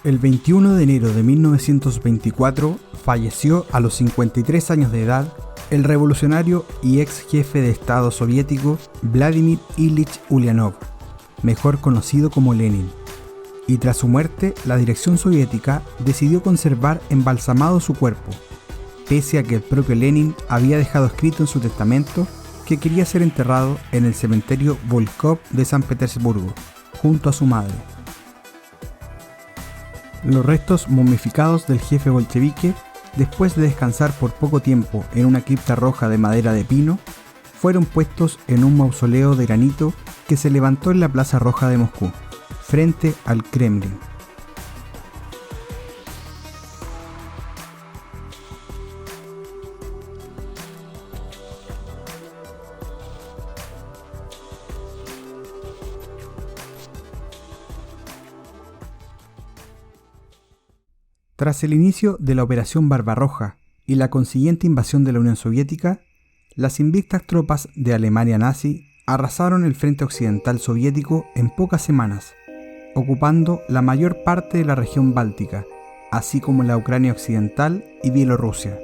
El 21 de enero de 1924 falleció a los 53 años de edad el revolucionario y ex jefe de Estado soviético Vladimir Ilich Ulyanov, mejor conocido como Lenin. Y tras su muerte, la dirección soviética decidió conservar embalsamado su cuerpo, pese a que el propio Lenin había dejado escrito en su testamento que quería ser enterrado en el cementerio Volkov de San Petersburgo, junto a su madre. Los restos momificados del jefe bolchevique, después de descansar por poco tiempo en una cripta roja de madera de pino, fueron puestos en un mausoleo de granito que se levantó en la Plaza Roja de Moscú, frente al Kremlin. Tras el inicio de la Operación Barbarroja y la consiguiente invasión de la Unión Soviética, las invictas tropas de Alemania nazi arrasaron el frente occidental soviético en pocas semanas, ocupando la mayor parte de la región báltica, así como la Ucrania occidental y Bielorrusia.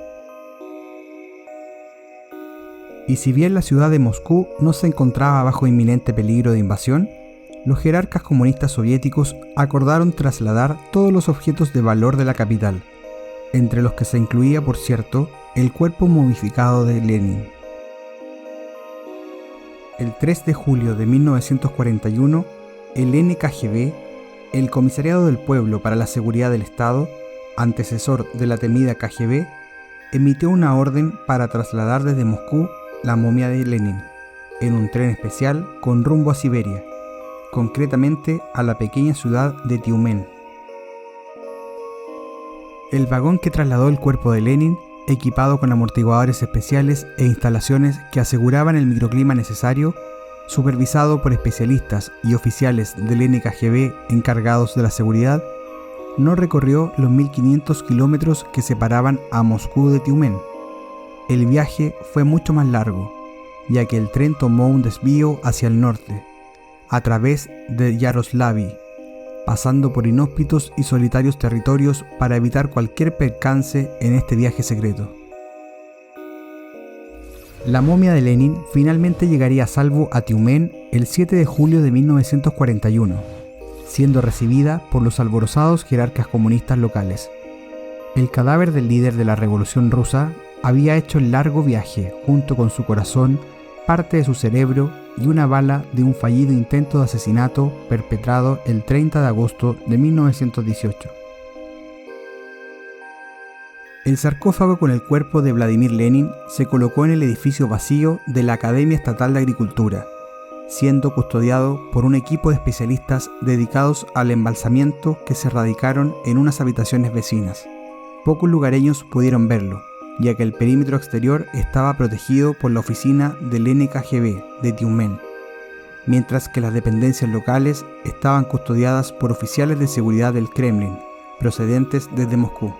Y si bien la ciudad de Moscú no se encontraba bajo inminente peligro de invasión, los jerarcas comunistas soviéticos acordaron trasladar todos los objetos de valor de la capital, entre los que se incluía, por cierto, el cuerpo momificado de Lenin. El 3 de julio de 1941, el NKGB, el Comisariado del Pueblo para la Seguridad del Estado, antecesor de la temida KGB, emitió una orden para trasladar desde Moscú la momia de Lenin, en un tren especial con rumbo a Siberia, concretamente a la pequeña ciudad de Tiumen. El vagón que trasladó el cuerpo de Lenin, equipado con amortiguadores especiales e instalaciones que aseguraban el microclima necesario, supervisado por especialistas y oficiales del NKGB encargados de la seguridad, no recorrió los 1500 kilómetros que separaban a Moscú de Tiumen. El viaje fue mucho más largo, ya que el tren tomó un desvío hacia el norte, a través de Yaroslavl, pasando por inhóspitos y solitarios territorios para evitar cualquier percance en este viaje secreto. La momia de Lenin finalmente llegaría a salvo a Tiumen el 7 de julio de 1941, siendo recibida por los alborozados jerarcas comunistas locales. El cadáver del líder de la Revolución Rusa había hecho el largo viaje junto con su corazón, parte de su cerebro y una bala de un fallido intento de asesinato perpetrado el 30 de agosto de 1918. El sarcófago con el cuerpo de Vladimir Lenin se colocó en el edificio vacío de la Academia Estatal de Agricultura, siendo custodiado por un equipo de especialistas dedicados al embalsamiento que se radicaron en unas habitaciones vecinas. Pocos lugareños pudieron verlo, ya que el perímetro exterior estaba protegido por la oficina del NKGB de Tiumen, mientras que las dependencias locales estaban custodiadas por oficiales de seguridad del Kremlin, procedentes desde Moscú.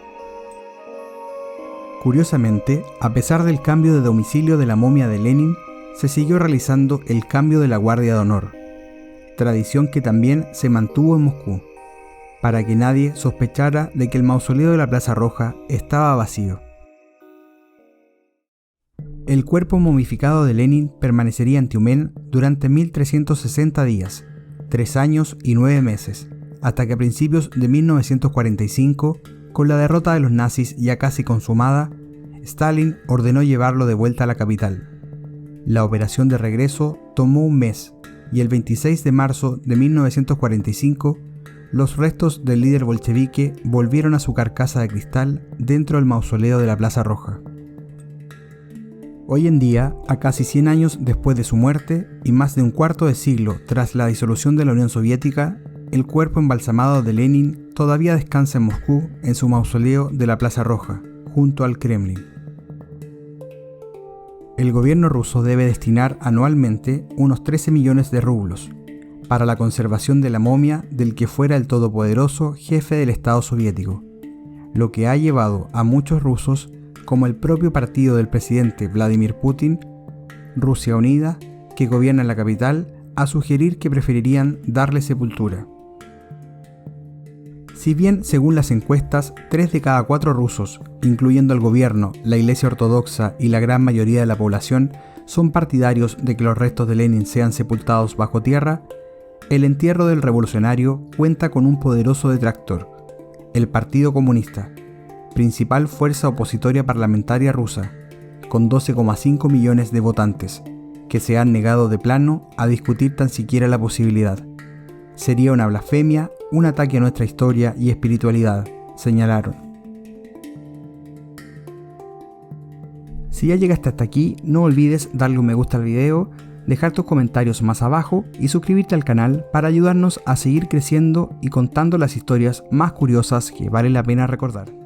Curiosamente, a pesar del cambio de domicilio de la momia de Lenin, se siguió realizando el cambio de la Guardia de Honor, tradición que también se mantuvo en Moscú, para que nadie sospechara de que el mausoleo de la Plaza Roja estaba vacío. El cuerpo momificado de Lenin permanecería en Tiumen durante 1360 días, 3 años y 9 meses, hasta que a principios de 1945, con la derrota de los nazis ya casi consumada, Stalin ordenó llevarlo de vuelta a la capital. La operación de regreso tomó un mes y el 26 de marzo de 1945, los restos del líder bolchevique volvieron a su carcasa de cristal dentro del mausoleo de la Plaza Roja. Hoy en día, a casi 100 años después de su muerte y más de un cuarto de siglo tras la disolución de la Unión Soviética, el cuerpo embalsamado de Lenin todavía descansa en Moscú en su mausoleo de la Plaza Roja, junto al Kremlin. El gobierno ruso debe destinar anualmente unos 13 millones de rublos para la conservación de la momia del que fuera el todopoderoso jefe del Estado soviético, lo que ha llevado a muchos rusos, como el propio partido del presidente Vladimir Putin, Rusia Unida, que gobierna la capital, a sugerir que preferirían darle sepultura. Si bien, según las encuestas, 3 de cada 4 rusos, incluyendo el gobierno, la Iglesia Ortodoxa y la gran mayoría de la población, son partidarios de que los restos de Lenin sean sepultados bajo tierra, el entierro del revolucionario cuenta con un poderoso detractor, el Partido Comunista, principal fuerza opositoria parlamentaria rusa, con 12,5 millones de votantes, que se han negado de plano a discutir tan siquiera la posibilidad. Sería una blasfemia, un ataque a nuestra historia y espiritualidad, señalaron. Si ya llegaste hasta aquí, no olvides darle un me gusta al video, dejar tus comentarios más abajo y suscribirte al canal para ayudarnos a seguir creciendo y contando las historias más curiosas que vale la pena recordar.